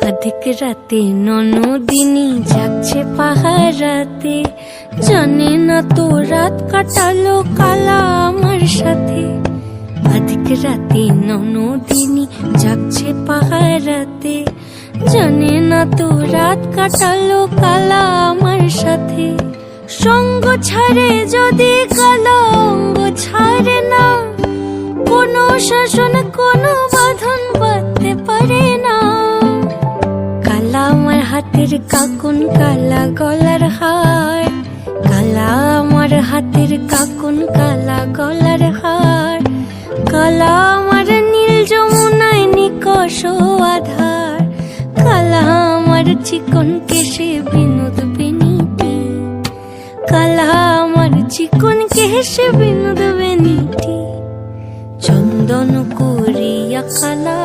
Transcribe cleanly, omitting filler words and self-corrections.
অধিক রাতে ননদিনী যাচ্ছে পাহারাতে, জানে না তো রাত কাটালো কালা আমার সাথে। অধিক রাতে ননদিনী যাচ্ছে পাহারাতে, জানে না তো রাত কাটালো কালা আমার সাথে। সঙ্গ ছাড়ে যদি কালা অঙ্গ ছাড়ে না, কোনো শাসন কোনো বাঁধন বাঁধতে পারে না। কালা আমার হাতের কাকুন কালা গলার হার, কালা আমার হাতের কাকুন কালা গলার হার। কালা আমার নীল যমুনায় নিকষ আধার, কালা আমার চিকন কেশে বিনোদ বেনিটি, কালা আমার চিকন কেশে বিনোদ বেনিটি। চন্দন করিয়া কালা